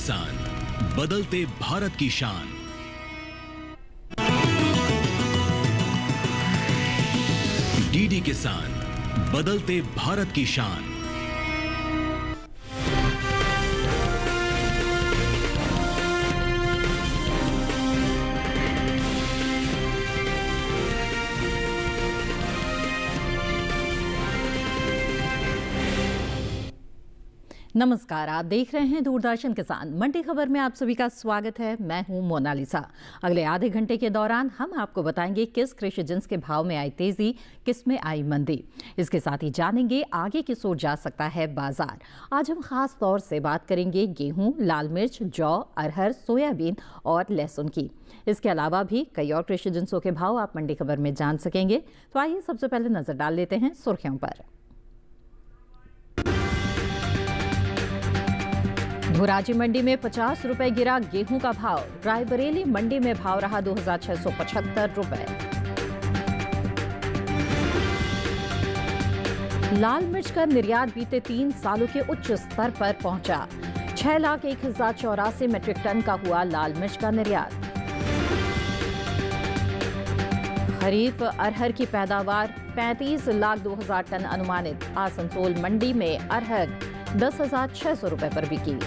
किसान, बदलते भारत की शान। डीडी किसान, बदलते भारत की शान। नमस्कार, आप देख रहे हैं दूरदर्शन किसान। मंडी खबर में आप सभी का स्वागत है। मैं हूं मोनालिसा। अगले आधे घंटे के दौरान हम आपको बताएंगे किस कृषि जिन्स के भाव में आई तेजी, किस में आई मंदी। इसके साथ ही जानेंगे आगे किस ओर जा सकता है बाजार। आज हम खास तौर से बात करेंगे गेहूं, लाल मिर्च, जौ, अरहर, सोयाबीन और लहसुन की। इसके अलावा भी कई और कृषि जिन्सों के भाव आप मंडी खबर में जान सकेंगे। तो आइए सबसे पहले नजर डाल लेते हैं सुर्खियों पर। धोराजी मंडी में 50 रुपए गिरा गेहूं का भाव। रायबरेली मंडी में भाव रहा 2675 रुपए। लाल मिर्च का निर्यात बीते 3 सालों के उच्च स्तर पर पहुंचा। 6,01,084 मीट्रिक टन का हुआ लाल मिर्च का निर्यात। खरीफ अरहर की पैदावार 35,02,000 टन अनुमानित। आसनसोल मंडी में अरहर 10,600 रुपए पर बिकी।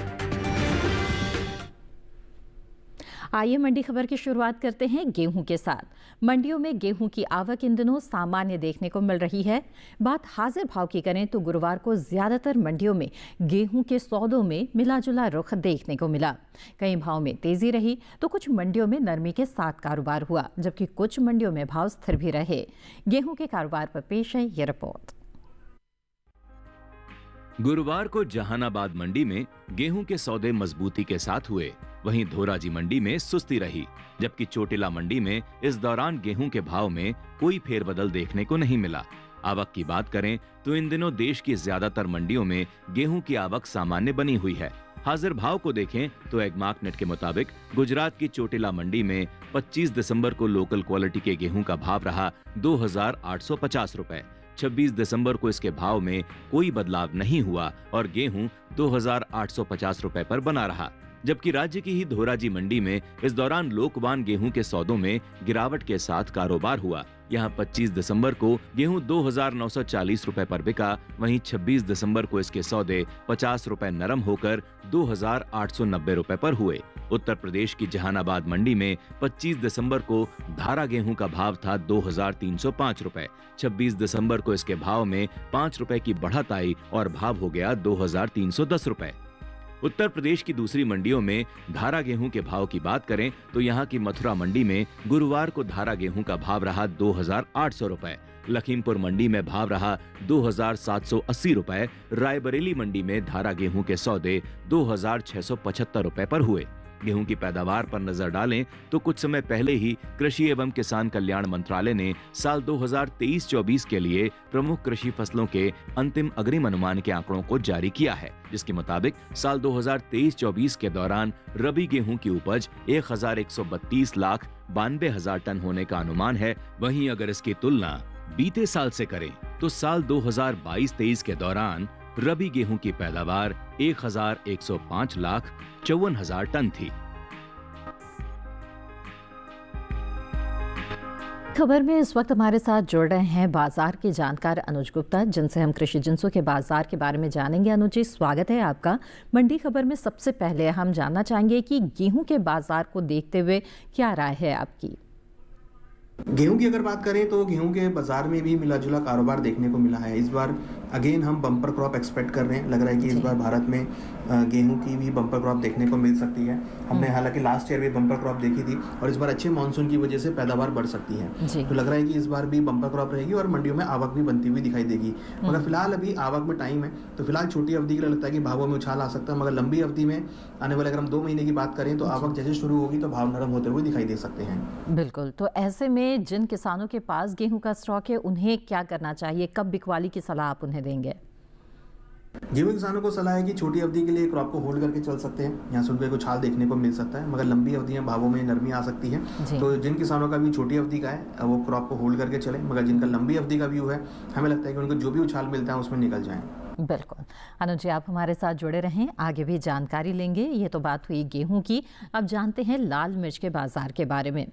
आइए मंडी खबर की शुरुआत करते हैं गेहूं के साथ। मंडियों में गेहूं की आवक इन दिनों सामान्य देखने को मिल रही है। बात हाजिर भाव की करें तो गुरुवार को ज्यादातर मंडियों में गेहूं के सौदों में मिलाजुला रुख देखने को मिला। कई भाव में तेजी रही तो कुछ मंडियों में नरमी के साथ कारोबार हुआ, जबकि कुछ मंडियों में भाव स्थिर भी रहे। गेहूं के कारोबार पर पेश है ये रिपोर्ट। गुरुवार को जहानाबाद मंडी में गेहूं के सौदे मजबूती के साथ हुए, वहीं धोराजी मंडी में सुस्ती रही, जबकि चोटिला मंडी में इस दौरान गेहूं के भाव में कोई फेरबदल देखने को नहीं मिला। आवक की बात करें तो इन दिनों देश की ज्यादातर मंडियों में गेहूं की आवक सामान्य बनी हुई है। हाजिर भाव को देखें तो एगमार्क नेट के मुताबिक गुजरात की चोटिला मंडी में 25 दिसंबर को लोकल क्वालिटी के गेहूं का भाव रहा 2,850 रुपए। 26 दिसंबर को इसके भाव में कोई बदलाव नहीं हुआ और गेहूं 2,850 रुपए पर बना रहा, जबकि राज्य की ही धोराजी मंडी में इस दौरान लोकवान गेहूं के सौदों में गिरावट के साथ कारोबार हुआ। यहां 25 दिसंबर को गेहूं 2,940 रुपए पर बिका, वहीं 26 दिसंबर को इसके सौदे 50 रुपए नरम होकर 2,890 रुपए पर हुए। उत्तर प्रदेश की जहानाबाद मंडी में 25 दिसंबर को धारा गेहूं का भाव था 2,305 रुपए। 26 दिसंबर को इसके भाव में 5 रुपए की बढ़त आई और भाव हो गया 2,310 रुपए। उत्तर प्रदेश की दूसरी मंडियों में धारा गेहूं के भाव की बात करें तो यहां की मथुरा मंडी में गुरुवार को धारा गेहूं का भाव रहा 2,800 रुपए। लखीमपुर मंडी में भाव रहा 2,780 रुपए। रायबरेली मंडी में धारा गेहूं के सौदे 2,675 रुपए पर हुए। गेहूं की पैदावार पर नजर डालें तो कुछ समय पहले ही कृषि एवं किसान कल्याण मंत्रालय ने साल 2023-24 के लिए प्रमुख कृषि फसलों के अंतिम अग्रिम अनुमान के आंकड़ों को जारी किया है, जिसके मुताबिक साल 2023-24 के दौरान रबी गेहूं की उपज 1,132,92,000 टन होने का अनुमान है। वहीं अगर इसकी तुलना बीते साल से करें तो साल 2022-23 के दौरान रबी गेहूं की पैदावार 1,105,54,000 टन थी। खबर में इस वक्त हमारे साथ जुड़ रहे हैं बाजार के जानकार अनुज गुप्ता, जिनसे हम कृषि जिन्सों के बाजार के बारे में जानेंगे। अनुज जी, स्वागत है आपका। मंडी खबर में सबसे पहले हम जानना चाहेंगे कि गेहूं के बाजार को देखते हुए क्या राय है आपकी? गेहूं की अगर बात करें तो गेहूं के बाजार में भी मिला जुला कारोबार देखने को मिला है। इस बार अगेन हम बम्पर क्रॉप एक्सपेक्ट कर रहे हैं। लग रहा है कि इस बार भारत में गेहूं की भी बम्पर क्रॉप देखने को मिल सकती है। हमने हालांकि लास्ट ईयर भी बम्पर क्रॉप देखी थी और इस बार अच्छे मानसून की वजह से पैदावार बढ़ सकती है। तो लग रहा है कि इस बार भी बम्पर क्रॉप रहेगी और मंडियों में आवक भी बनती हुई दिखाई देगी। मगर फिलहाल अभी आवक में टाइम है, तो फिलहाल छोटी अवधि के लिए लगता है कि भावों में उछाल आ सकता है। मगर लंबी अवधि में आने वाले अगर हम 2 महीने की बात करें तो आवक जैसे शुरू होगी तो भाव नरम होते हुए दिखाई दे सकते हैं। बिल्कुल। तो ऐसे में जिन किसानों के पास गेहूं का स्टॉक है उन्हें क्या करना चाहिए? कब बिकवाली की सलाह आप उन्हें देंगे? गेहूं किसानों को सलाह है कि छोटी अवधि के लिए क्रॉप को होल्ड करके चल सकते हैं। यहाँ से उनको कुछ छाल देखने को मिल सकता है, मगर लंबी अवधि में भावों में नरमी आ सकती है। तो जिन किसानों का भी छोटी अवधि का है वो क्रॉप को होल्ड करके चले, मगर जिनका लंबी अवधि का व्यू है हमें लगता है कि उनको जो भी उछाल मिलता है उसमें निकल जाएं। बिल्कुल। अनुज जी, आप हमारे साथ जुड़े रहें, आगे भी जानकारी लेंगे। ये तो बात हुई गेहूं की। अब जानते हैं लाल मिर्च के बाजार के बारे में।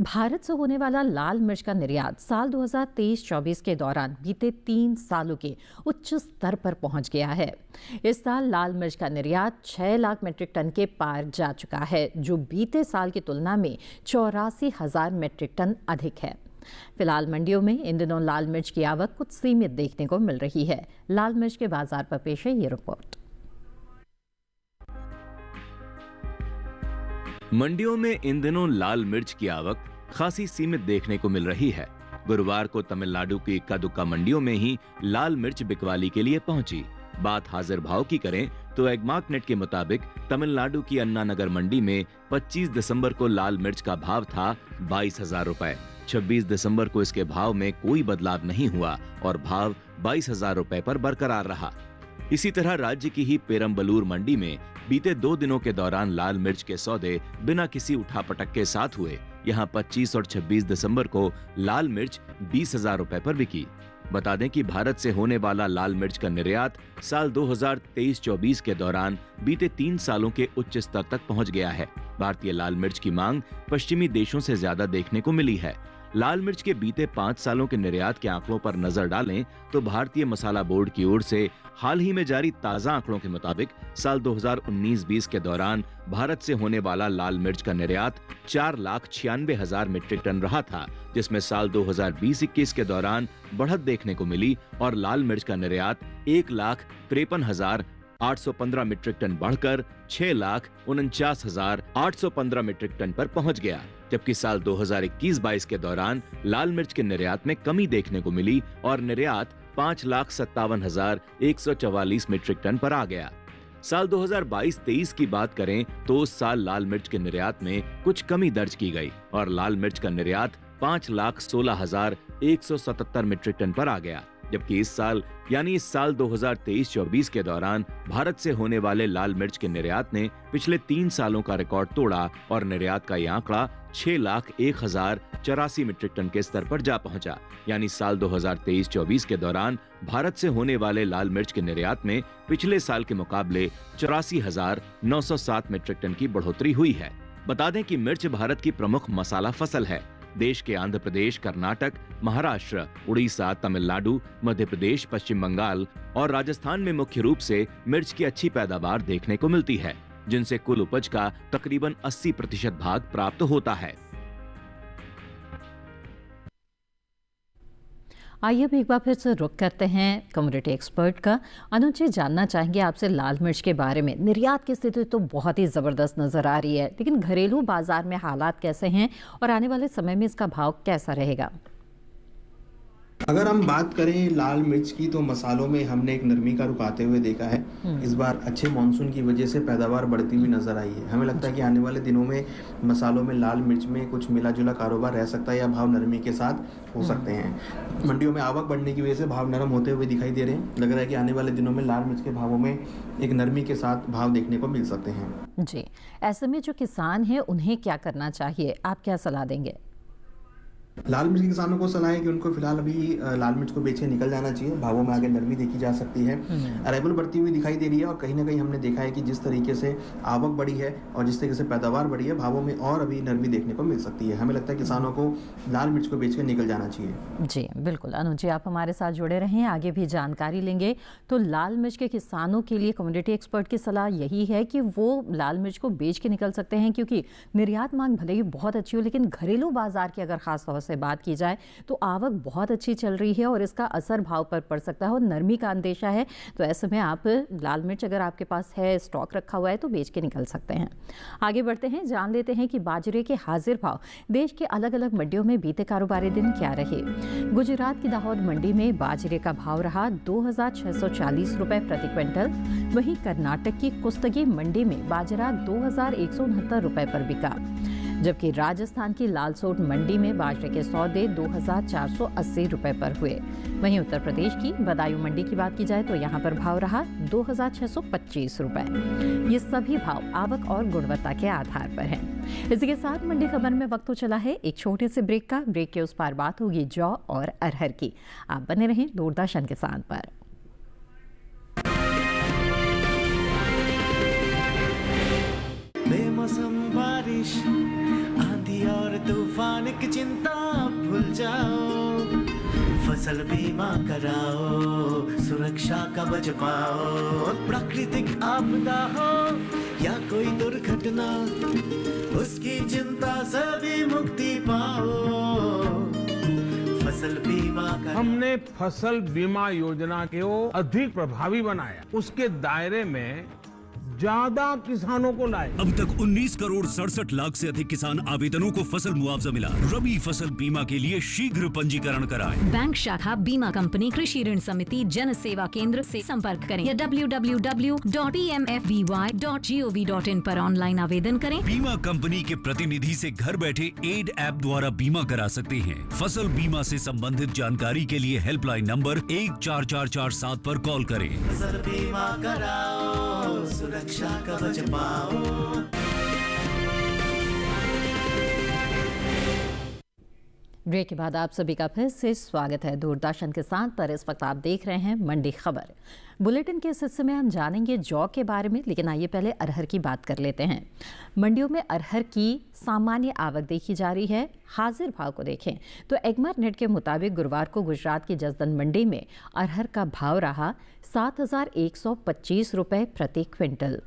भारत से होने वाला लाल मिर्च का निर्यात साल 2023-24 के दौरान बीते 3 सालों के उच्च स्तर पर पहुंच गया है। इस साल लाल मिर्च का निर्यात 6 लाख मीट्रिक टन के पार जा चुका है, जो बीते साल की तुलना में 84,000 मीट्रिक टन अधिक है। फिलहाल मंडियों में इन दिनों लाल मिर्च की आवक कुछ सीमित देखने को मिल रही है। लाल मिर्च के बाजार पर पेश है ये रिपोर्ट। मंडियों में इन दिनों लाल मिर्च की आवक खासी सीमित देखने को मिल रही है। गुरुवार को तमिलनाडु की इक्का दुक्का मंडियों में ही लाल मिर्च बिकवाली के लिए पहुंची। बात हाजिर भाव की करें तो एगमार्क नेट के मुताबिक तमिलनाडु की अन्ना नगर मंडी में 25 दिसंबर को लाल मिर्च का भाव था 22,000 रुपए। 26 दिसंबर को इसके भाव में कोई बदलाव नहीं हुआ और भाव 22,000 रुपए पर बरकरार रहा। इसी तरह राज्य की ही पेरम्बलूर मंडी में बीते 2 दिनों के दौरान लाल मिर्च के सौदे बिना किसी उठापटक के साथ हुए। यहाँ 25 और 26 दिसंबर को लाल मिर्च 20,000 रुपए पर बिकी। बता दें कि भारत से होने वाला लाल मिर्च का निर्यात साल 2023-24 के दौरान बीते 3 सालों के उच्च स्तर तक पहुंच गया है। भारतीय लाल मिर्च की मांग पश्चिमी देशों से ज्यादा देखने को मिली है। लाल मिर्च के बीते 5 सालों के निर्यात के आंकड़ों पर नजर डालें तो भारतीय मसाला बोर्ड की ओर से हाल ही में जारी ताजा आंकड़ों के मुताबिक साल 2019-20 के दौरान भारत से होने वाला लाल मिर्च का निर्यात 4,96,000 मीट्रिक टन रहा था, जिसमें साल 2020-21 के दौरान बढ़त देखने को मिली और लाल मिर्च का निर्यात 1,53,815 मीट्रिक टन बढ़कर 6,49,815 मीट्रिक टन पर पहुंच गया। जबकि साल 2021-22 के दौरान लाल मिर्च के निर्यात में कमी देखने को मिली और निर्यात 5,57,144 मीट्रिक टन पर आ गया। साल 2022-23 की बात करें तो उस साल लाल मिर्च के निर्यात में कुछ कमी दर्ज की गई और लाल मिर्च का निर्यात 5,16,177 मीट्रिक टन पर आ गया। जबकि इस साल यानी इस साल 2023-24 के दौरान भारत से होने वाले लाल मिर्च के निर्यात ने पिछले 3 सालों का रिकॉर्ड तोड़ा और निर्यात का यह आंकड़ा 6,01,084 मीट्रिक टन के स्तर पर जा पहुंचा। यानी साल 2023-24 के दौरान भारत से होने वाले लाल मिर्च के निर्यात में पिछले साल के मुकाबले 84,907 मीट्रिक टन की बढ़ोतरी हुई है। बता दें कि मिर्च भारत की प्रमुख मसाला फसल है। देश के आंध्र प्रदेश, कर्नाटक, महाराष्ट्र, उड़ीसा, तमिलनाडु, मध्य प्रदेश, पश्चिम बंगाल और राजस्थान में मुख्य रूप से मिर्च की अच्छी पैदावार देखने को मिलती है, जिनसे कुल उपज का तकरीबन 80% भाग प्राप्त होता है। आइए अब एक बार फिर से रुख करते हैं कमोडिटी एक्सपर्ट का। अनुज जी, जानना चाहेंगे आपसे लाल मिर्च के बारे में। निर्यात की स्थिति तो बहुत ही ज़बरदस्त नज़र आ रही है, लेकिन घरेलू बाजार में हालात कैसे हैं और आने वाले समय में इसका भाव कैसा रहेगा? अगर हम बात करें लाल मिर्च की तो मसालों में हमने एक नरमी का रुख आते हुए देखा है। इस बार अच्छे मानसून की वजह से पैदावार बढ़ती हुई नजर आई है। हमें लगता है कि आने वाले दिनों में मसालों में लाल मिर्च में कुछ मिला जुला कारोबार रह सकता है या भाव नरमी के साथ हो सकते हैं। मंडियों में आवक बढ़ने की वजह से भाव नरम होते हुए दिखाई दे रहे हैं। लग रहा है कि आने वाले दिनों में लाल मिर्च के भावों में एक नरमी के साथ भाव देखने को मिल सकते हैं। जी, ऐसे में जो किसान हैं उन्हें क्या करना चाहिए, आप क्या सलाह देंगे? लाल मिर्च के किसानों को सलाह है कि उनको फिलहाल अभी लाल मिर्च को बेच के निकल जाना चाहिए। भावों में आगे नरमी देखी जा सकती है। अराइवल बढ़ती हुई दिखाई दे रही है और कहीं ना कहीं हमने देखा है कि जिस तरीके से आवक बढ़ी है और जिस तरीके से पैदावार बढ़ी है, भावों में और अभी नरमी देखने को मिल सकती है। हमें लगता है किसानों को लाल मिर्च को बेच के निकल जाना चाहिए। जी बिल्कुल। अनुज जी, आप हमारे साथ जुड़े रहें, आगे भी जानकारी लेंगे। तो लाल मिर्च के किसानों के लिए कमोडिटी एक्सपर्ट की सलाह यही है कि वो लाल मिर्च को बेच के निकल सकते हैं, क्योंकि निर्यात मांग भले ही बहुत अच्छी हो, लेकिन घरेलू बाजार की अगर खास तौर से बात की जाए तो आवक बहुत अच्छी चल रही है और इसका असर भाव पर पड़ सकता है और नरमी का अंदेशा है। तो ऐसे में आप लाल मिर्च अगर आपके पास है, स्टॉक रखा हुआ है, तो बेच के निकल सकते हैं। आगे बढ़ते हैं, जान लेते हैं कि बाजरे के हाजिर भाव देश के अलग अलग मंडियों में बीते कारोबारी दिन क्या रहे। गुजरात की दाहोद मंडी में बाजरे का भाव रहा 2,640 रुपए प्रति क्विंटल। वहीं कर्नाटक की कुस्तगी मंडी में बाजरा 2,169 रुपए पर बिका, जबकि राजस्थान की लालसोट मंडी में बाजरे के सौदे 2,480 रुपए पर हुए। वहीं उत्तर प्रदेश की बदायूं मंडी की बात की जाए तो यहाँ पर भाव रहा 2,625 रुपए। ये सभी भाव आवक और गुणवत्ता के आधार पर हैं। इसी के साथ मंडी खबर में वक्त तो चला है एक छोटे से ब्रेक का। ब्रेक के उस पार बात होगी जौ और अरहर की। आप बने रहें दूरदर्शन किसान पर। बेमौसम बारिश, आंधी और तूफान की चिंता भूल जाओ, फसल बीमा कराओ, सुरक्षा कवच पाओ। प्राकृतिक आपदा हो या कोई दुर्घटना, उसकी चिंता से भी मुक्ति पाओ, फसल बीमा कराओ। हमने फसल बीमा योजना को अधिक प्रभावी बनाया, उसके दायरे में ज्यादा किसानों को लाए। अब तक 19 करोड़ 67 लाख से अधिक किसान आवेदनों को फसल मुआवजा मिला। रबी फसल बीमा के लिए शीघ्र पंजीकरण कराएं। बैंक शाखा, बीमा कंपनी, कृषि ऋण समिति, जन सेवा केंद्र से संपर्क करें या www.pmfby.gov.in पर ऑनलाइन आवेदन करें। बीमा कंपनी के प्रतिनिधि से घर बैठे एड ऐप द्वारा बीमा करा सकते हैं। फसल बीमा से संबंधित जानकारी के लिए हेल्पलाइन नंबर 14447 पर कॉल करें। फसल बीमा कराओ, सुरक्षा कवच पाओ। ब्रेक के बाद आप सभी का फिर से स्वागत है दूरदर्शन किसान पर। इस वक्त आप देख रहे हैं मंडी खबर। बुलेटिन के इस हिस्से में हम जानेंगे जौ के बारे में, लेकिन आइए पहले अरहर की बात कर लेते हैं। मंडियों में अरहर की सामान्य आवक देखी जा रही है। हाजिर भाव को देखें तो एगमार्क नेट के मुताबिक गुरुवार को गुजरात की जसदन मंडी में अरहर का भाव रहा 7,125 रुपये प्रति क्विंटल।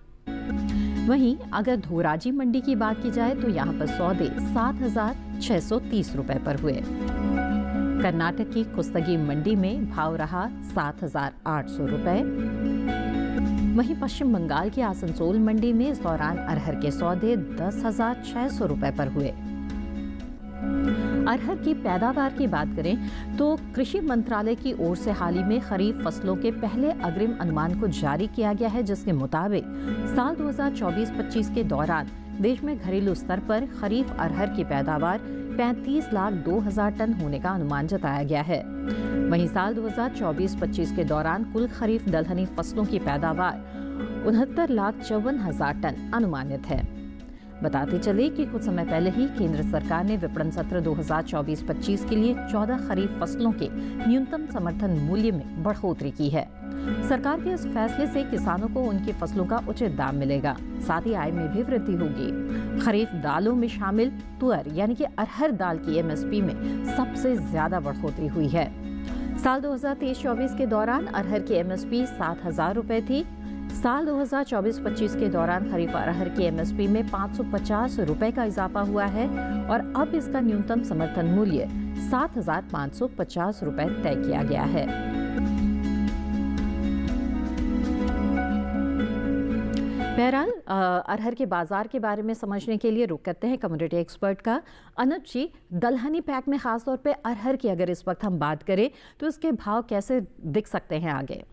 वहीं अगर धोराजी मंडी की बात की जाए तो यहाँ पर सौदे 7,630 रुपये पर हुए। कर्नाटक की कुस्तगी मंडी में भाव रहा 7,800 रुपये। वहीं पश्चिम बंगाल की आसनसोल मंडी में इस दौरान अरहर के सौदे 10,600 रुपये पर हुए। अरहर की पैदावार की बात करें तो कृषि मंत्रालय की ओर से हाल ही में खरीफ फसलों के पहले अग्रिम अनुमान को जारी किया गया है, जिसके मुताबिक साल 2024-25 के दौरान देश में घरेलू स्तर पर खरीफ अरहर की पैदावार 35,02,000 टन होने का अनुमान जताया गया है। वहीं साल 2024-25 के दौरान कुल खरीफ दलहनी फसलों की पैदावार 69,54,000 टन अनुमानित है। बताते चले कि कुछ समय पहले ही केंद्र सरकार ने विपणन सत्र 2024-25 के लिए 14 खरीफ फसलों के न्यूनतम समर्थन मूल्य में बढ़ोतरी की है। सरकार के इस फैसले से किसानों को उनकी फसलों का उचित दाम मिलेगा, साथ ही आय में भी वृद्धि होगी। खरीफ दालों में शामिल तुअर यानी कि अरहर दाल की MSP में सबसे ज्यादा बढ़ोतरी हुई है। साल 2023-24 के दौरान अरहर की MSP 7,000 रुपये थी। साल 2024-25 के दौरान खरीफ अरहर की MSP में 550 रुपये का इजाफा हुआ है और अब इसका न्यूनतम समर्थन मूल्य 7,550 रुपये तय किया गया है। बहरहाल अरहर के बाजार के बारे में समझने के लिए रुख करते हैं कमोडिटी एक्सपर्ट का। अनुज जी, दलहनी पैक में खासतौर पे अरहर की अगर इस वक्त हम बात करें तो इसके भाव कैसे दिख सकते हैं आगे?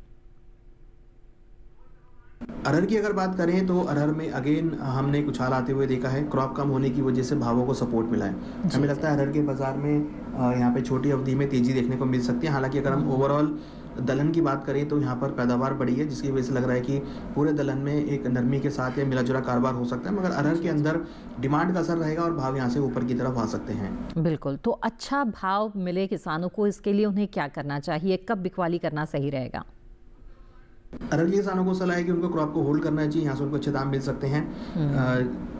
अरहर की अगर बात करें तो अरहर में अगेन हमने एक उछाल आते हुए देखा है। क्रॉप कम होने की वजह से भावों को सपोर्ट मिला है। हमें लगता है अरहर के बाजार में यहाँ पे छोटी अवधि में तेजी देखने को मिल सकती है। हालांकि अगर हम ओवरऑल दलहन की बात करें तो यहाँ पर पैदावार बढ़ी है, जिसकी वजह से लग रहा है कि पूरे दलहन में एक नरमी के साथ या मिला जुला कारोबार हो सकता है, मगर अरहर के अंदर डिमांड का असर रहेगा और भाव यहाँ से ऊपर की तरफ आ सकते हैं। बिल्कुल, तो अच्छा भाव मिले किसानों को, इसके लिए उन्हें क्या करना चाहिए, कब बिकवाली करना सही रहेगा? अरहर के किसानों को सलाह है कि उनको क्रॉप को होल्ड करना चाहिए, यहाँ से उनको अच्छे दाम मिल सकते हैं।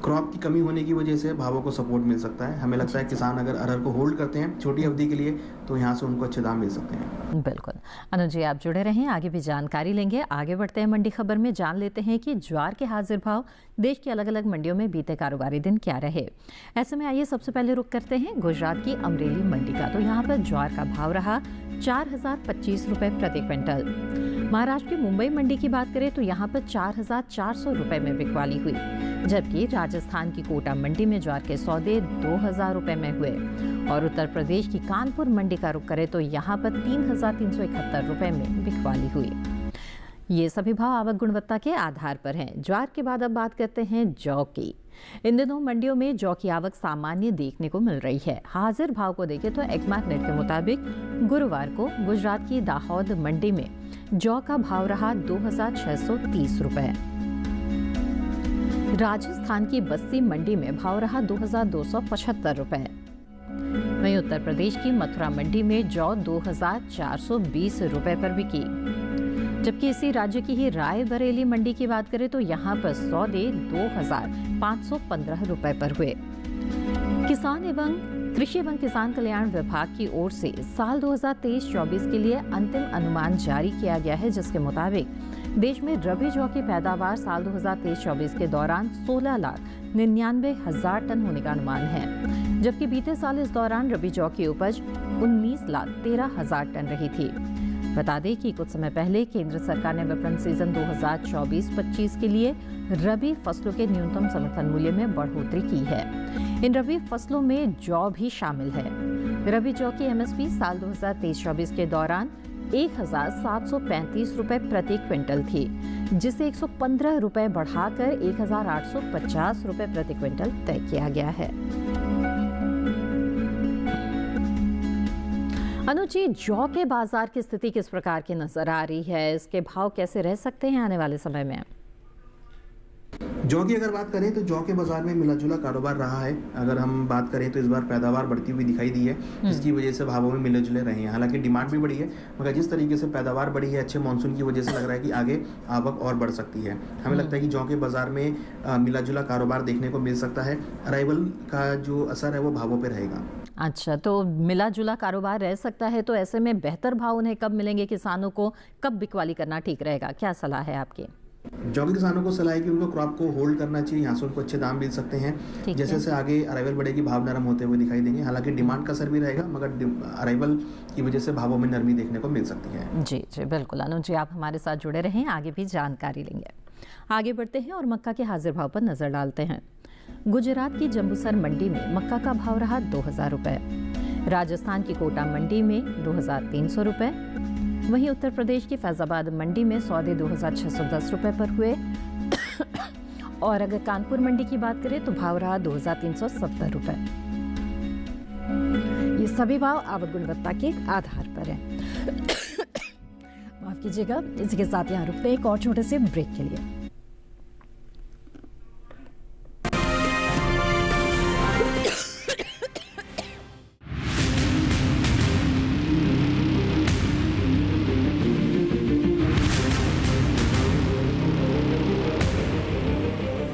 क्रॉप की कमी होने की वजह से भावों को सपोर्ट मिल सकता है। हमें लगता है किसान अगर अरहर को होल्ड करते हैं छोटी अवधि के लिए तो यहाँ से उनको अच्छे दाम मिल सकते हैं। बिल्कुल अनुज जी, आप जुड़े रहें, आगे भी जानकारी लेंगे। आगे बढ़ते हैं मंडी खबर में, जान लेते हैं कि ज्वार के हाजिर भाव देश की अलग अलग मंडियों में बीते कारोबारी दिन क्या रहे। ऐसे में आइए सबसे पहले रुख करते हैं गुजरात की अमरेली मंडी का। तो यहाँ पर ज्वार का भाव रहा 4,025 रुपये प्रति क्विंटल। महाराष्ट्र की मुंबई मंडी की बात करें तो यहाँ पर 4,400 रुपये में बिकवाली हुई, जबकि राजस्थान की कोटा मंडी में ज्वार के सौदे 2,000 रुपये में हुए। और उत्तर प्रदेश की कानपुर मंडी का रुख करें तो यहाँ पर 3,371 रुपये में बिकवाली हुई। ये सभी भाव आवक गुणवत्ता के आधार पर हैं। ज्वार के बाद अब बात करते हैं जौ की। इन दिनों मंडियों में जौ की आवक सामान्य देखने को मिल रही है। हाजिर भाव को देखें तो एगमार्क नेट के मुताबिक गुरुवार को गुजरात की दाहोद मंडी में जौ का भाव रहा 2,630 रुपये। राजस्थान की बस्सी मंडी में भाव रहा 2,275 रुपये। वहीं उत्तर प्रदेश की मथुरा मंडी में जौ 2,420 रुपये पर बिकी। जबकि इसी राज्य की ही रायबरेली मंडी की बात करें तो यहाँ पर सौदे 2,515 रुपए पर हुए। किसान एवं कृषि एवं किसान कल्याण विभाग की ओर से साल 2023-24 के लिए अंतिम अनुमान जारी किया गया है, जिसके मुताबिक देश में रबी जौ की पैदावार साल 2023-24 के दौरान 16,99,000 टन होने का अनुमान है, जबकि बीते साल इस दौरान रबी जौ की उपज 19,13,000 टन रही थी। बता दें कि कुछ समय पहले केंद्र सरकार ने विपणन सीजन 2024-25 के लिए रबी फसलों के न्यूनतम समर्थन मूल्य में बढ़ोतरी की है। इन रबी फसलों में जौ भी शामिल है। रबी जौ की एमएसपी साल 2023-24 के दौरान 1,735 रुपए प्रति क्विंटल थी, जिसे 115 रुपए बढ़ाकर 1,850 रुपए प्रति क्विंटल तय किया गया है। अनुज जी, जौ के बाजार की स्थिति किस प्रकार की नजर आ रही है? इसके भाव कैसे रह सकते हैं आने वाले समय में? जौ की अगर बात करें तो जौ के बाजार में मिला जुला कारोबार रहा है। अगर हम बात करें तो इस बार पैदावार बढ़ती हुई दिखाई दी है, जिसकी वजह से भावों में मिले जुले रहे हैं। हालांकि डिमांड भी बढ़ी है, मगर जिस तरीके से पैदावार बढ़ी है अच्छे मानसून की वजह से लग रहा है कि आगे आवक और बढ़ सकती है। हमें लगता है कि जौ के बाजार में मिला जुला कारोबार देखने को मिल सकता है। अराइवल का जो असर है वो भावों पर रहेगा। अच्छा, तो मिला जुला कारोबार रह सकता है, तो ऐसे में बेहतर भाव उन्हें कब मिलेंगे? किसानों को कब बिकवाली करना ठीक रहेगा? क्या सलाह है आपकी? जौ के किसानों को सलाह है कि उनको क्रॉप को होल्ड करना चाहिए, यहाँ से उनको अच्छे दाम मिल सकते हैं। जैसे जैसे आगे अराइवल बढ़ेगी भाव नरम होते हुए दिखाई देंगे। हालांकि डिमांड का असर भी रहेगा, मगर अराइवल की वजह से भावों में नरमी देखने को मिल सकती है। जी जी बिल्कुल अनुज जी, आप हमारे साथ जुड़े रहें, आगे भी जानकारी लेंगे। आगे बढ़ते हैं और मक्का के हाजिर भाव पर नजर डालते हैं। गुजरात की जंबूसर मंडी में मक्का का भाव रहा 2,000 रुपए, राजस्थान की कोटा मंडी में 2,300 रुपए, वहीं उत्तर प्रदेश की फैजाबाद मंडी में सौदे 2,610 रुपए पर हुए और अगर कानपुर मंडी की बात करें तो भाव रहा 2,370 रुपए। ये सभी भाव आवक गुणवत्ता के आधार पर है। माफ कीजिएगा, इसी के साथ यहाँ रुकते हैं एक और छोटे से ब्रेक के लिए।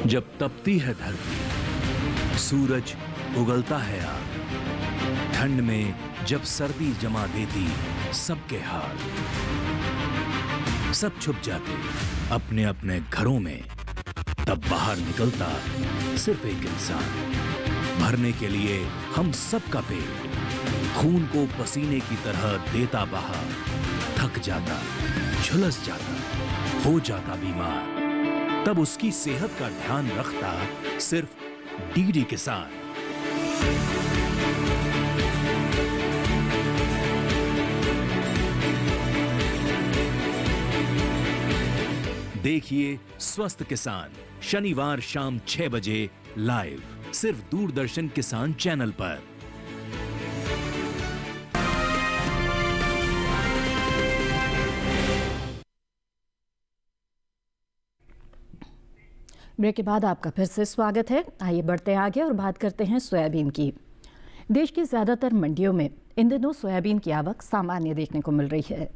जब तपती है धरती, सूरज उगलता है आग, ठंड में जब सर्दी जमा देती सबके हाल, सब छुप जाते अपने अपने घरों में, तब बाहर निकलता सिर्फ एक इंसान, भरने के लिए हम सबका पेट, खून को पसीने की तरह देता बहा, थक जाता, झुलस जाता, हो जाता बीमार, तब उसकी सेहत का ध्यान रखता सिर्फ डीडी किसान। देखिए स्वस्थ किसान शनिवार शाम 6 बजे लाइव, सिर्फ दूरदर्शन किसान चैनल पर। ब्रेक के बाद आपका फिर से स्वागत है। आइए बढ़ते आगे और बात करते हैं सोयाबीन की। देश की ज़्यादातर मंडियों में इन दिनों सोयाबीन की आवक सामान्य देखने को मिल रही है।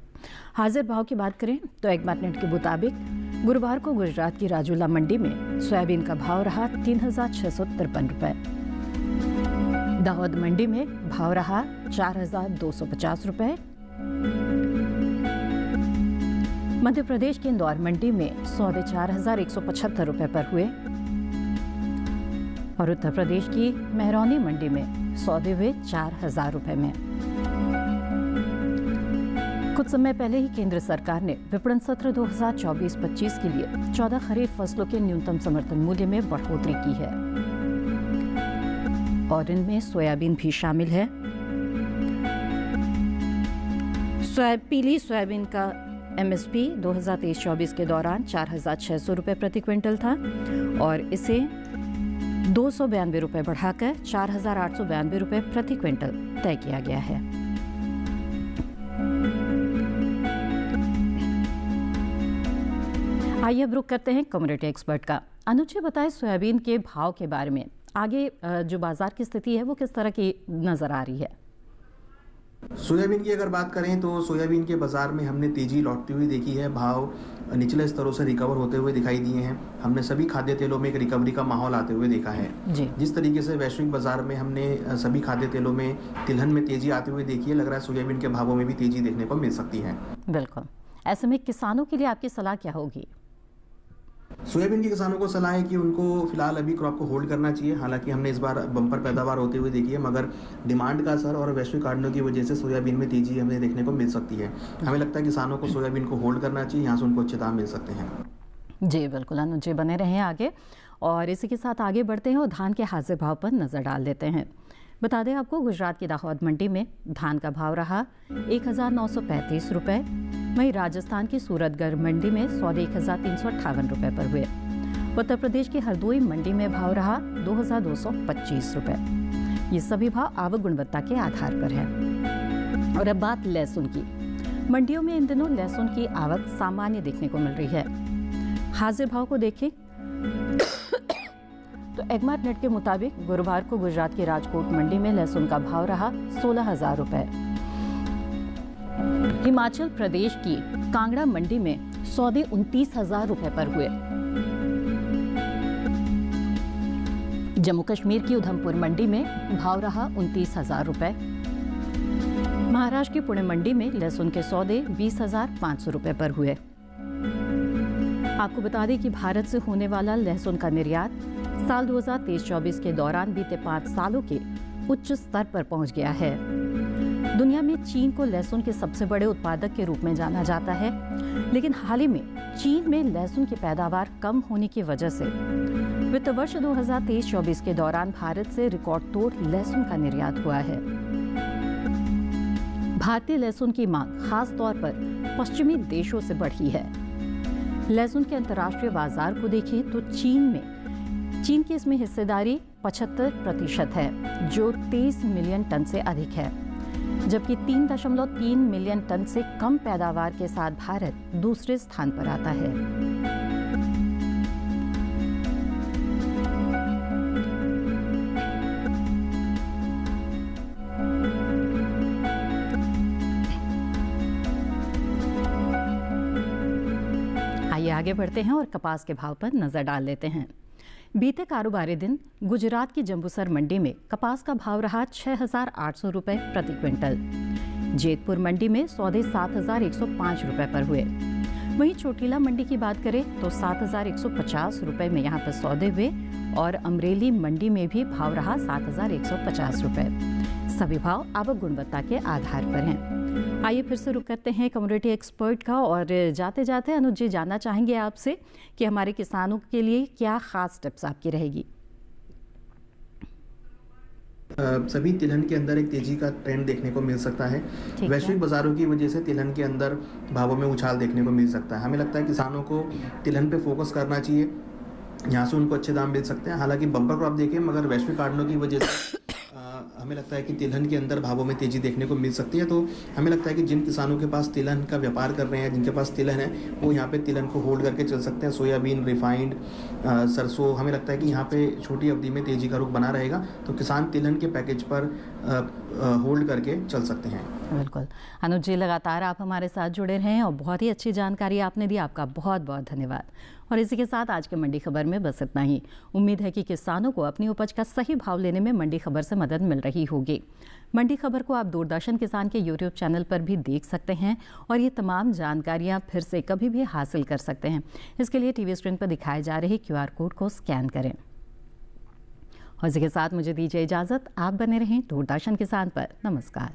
हाजिर भाव की बात करें तो एग्मार्टनेट के मुताबिक गुरुवार को गुजरात की राजूला मंडी में सोयाबीन का भाव रहा 3,653 रुपए, दाहोद मंडी में भाव रहा 4,250 रुपए, मध्य प्रदेश की इंदौर मंडी में सौदे 4,175 रुपए पर हुए और उत्तर प्रदेश की मेहरौनी मंडी में सौदे हुए 4,000 रुपए में। कुछ समय पहले ही केंद्र सरकार ने विपणन सत्र 2024-25 के लिए 14 खरीफ फसलों के न्यूनतम समर्थन मूल्य में बढ़ोतरी की है और इनमें सोयाबीन भी शामिल है। पीली सोयाबीन का एमएसपी 2023-24 के दौरान 4,600 रुपये प्रति क्विंटल था और इसे 292 रुपये बढ़ाकर 4,892 रुपये प्रति क्विंटल तय किया गया है। आइए अब रुक करते हैं कम्युनिटी एक्सपर्ट का। अनुज बताएं सोयाबीन के भाव के बारे में, आगे जो बाजार की स्थिति है वो किस तरह की नजर आ रही है? सोयाबीन की अगर बात करें तो सोयाबीन के बाज़ार में हमने तेज़ी लौटती हुई देखी है। भाव निचले स्तरों से रिकवर होते हुए दिखाई दिए हैं। हमने सभी खाद्य तेलों में एक रिकवरी का माहौल आते हुए देखा है। जी जिस तरीके से वैश्विक बाज़ार में हमने सभी खाद्य तेलों में तिलहन में तेज़ी आते हुए देखी है, लग रहा है सोयाबीन के भावों में भी तेज़ी देखने को मिल सकती है। बिल्कुल। ऐसे में किसानों के लिए आपकी सलाह क्या होगी? सोयाबीन के किसानों को सलाह है कि उनको फिलहाल अभी क्रॉप को होल्ड करना चाहिए। हालांकि हमने इस बार बम्पर पैदावार होते हुए देखी है, मगर डिमांड का असर और वैश्विक कारणों की वजह से सोयाबीन में तेजी हमें देखने को मिल सकती है। हमें लगता है किसानों को सोयाबीन को होल्ड करना चाहिए, यहाँ से उनको अच्छे दाम मिल सकते हैं। जी बिल्कुल अनुज जी, बने रहें आगे। और इसी के साथ आगे बढ़ते हैं और धान के हाजिर भाव पर नज़र डाल देते हैं। बता दें आपको, गुजरात की दाहोद मंडी में धान का भाव रहा 1935 रुपये। वहीं राजस्थान की सूरतगढ़ मंडी में सौदे 1358 रुपये पर हुए। उत्तर प्रदेश की हरदोई मंडी में भाव रहा 2225 रुपये। ये सभी भाव आवक गुणवत्ता के आधार पर है। और अब बात लहसुन की। मंडियों में इन दिनों लहसुन की आवक सामान्य देखने को मिल रही है। हाजिर भाव को देखें तो एगमार्ट नेट के मुताबिक गुरुवार को गुजरात की राजकोट मंडी में लहसुन का भाव रहा 16,000 रुपये। हिमाचल प्रदेश की कांगड़ा मंडी में सौदे 29,000 रुपये पर हुए। जम्मू कश्मीर की उधमपुर मंडी में भाव रहा 29,000 रुपये। महाराष्ट्र की पुणे मंडी में लहसुन के सौदे 20,500 रुपये पर हुए। आपको बता दें कि भारत से होने वाला लहसुन का निर्यात साल 2023-24 के दौरान बीते 5 सालों के उच्च स्तर पर पहुंच गया है। दुनिया में चीन को लहसुन के सबसे बड़े उत्पादक के रूप में जाना जाता है, लेकिन हाल ही में चीन में लहसुन की पैदावार कम होने की वजह से वित्त वर्ष 2023-24 के दौरान भारत से रिकॉर्ड तोड़ लहसुन का निर्यात हुआ है। भारतीय लहसुन की मांग खास तौर पर पश्चिमी देशों से बढ़ी है। लहसुन के अंतर्राष्ट्रीय बाजार को देखें तो चीन की इसमें हिस्सेदारी 75% है, जो 23 मिलियन टन से अधिक है, जबकि 3.3 मिलियन टन से कम पैदावार के साथ भारत दूसरे स्थान पर आता है। आइए आगे बढ़ते हैं और कपास के भाव पर नजर डाल लेते हैं। बीते कारोबारी दिन गुजरात की जंबूसर मंडी में कपास का भाव रहा 6,800 रुपये प्रति क्विंटल। जेतपुर मंडी में सौदे 7,105 रुपये पर हुए। वहीं चोटीला मंडी की बात करें तो 7,150 रुपये में यहाँ पर सौदे हुए और अमरेली मंडी में भी भाव रहा 7,150 रुपये। सभी भाव आवक गुणवत्ता के आधार पर हैं। आइए फिर से रुक करते हैं कमोडिटी एक्सपर्ट का और जाते जाते अनुज जी जानना चाहेंगे आपसे कि हमारे किसानों के लिए क्या खास टिप्स आपकी रहेगी। सभी तिलहन के अंदर एक तेजी का ट्रेंड देखने को मिल सकता है। वैश्विक बाजारों की वजह से तिलहन के अंदर भावों में उछाल देखने को मिल सकता है। हमें लगता है किसानों को तिलहन पे फोकस करना चाहिए, यहाँ से उनको अच्छे दाम मिल सकते हैं। हालांकि बम्पर क्रॉप देखें, मगर वैश्विक कारणों की वजह से हमें लगता है कि तिलहन के अंदर भावों में तेजी देखने को मिल सकती है। तो हमें लगता है कि जिन किसानों के पास तिलहन का व्यापार कर रहे हैं, जिनके पास तिलहन है, वो यहाँ पे तिलहन को होल्ड करके चल सकते हैं। सोयाबीन, रिफाइंड, सरसों, हमें लगता है कि यहाँ पे छोटी अवधि में तेजी का रुख बना रहेगा। तो किसान तिलहन के पैकेज पर होल्ड करके चल सकते हैं। बिल्कुल अनुज जी, लगातार आप हमारे साथ जुड़े रहें और बहुत ही अच्छी जानकारी आपने दी। आपका बहुत बहुत धन्यवाद। और इसी के साथ आज के मंडी खबर में बस इतना ही। उम्मीद है कि किसानों को अपनी उपज का सही भाव लेने में मंडी खबर से मदद मिल रही होगी। मंडी खबर को आप दूरदर्शन किसान के यूट्यूब चैनल पर भी देख सकते हैं और ये तमाम जानकारियां फिर से कभी भी हासिल कर सकते हैं। इसके लिए टीवी स्क्रीन पर दिखाए जा रहे QR कोड को स्कैन करें। और इसी के साथ मुझे दीजिए इजाज़त। आप बने रहें दूरदर्शन किसान पर। नमस्कार।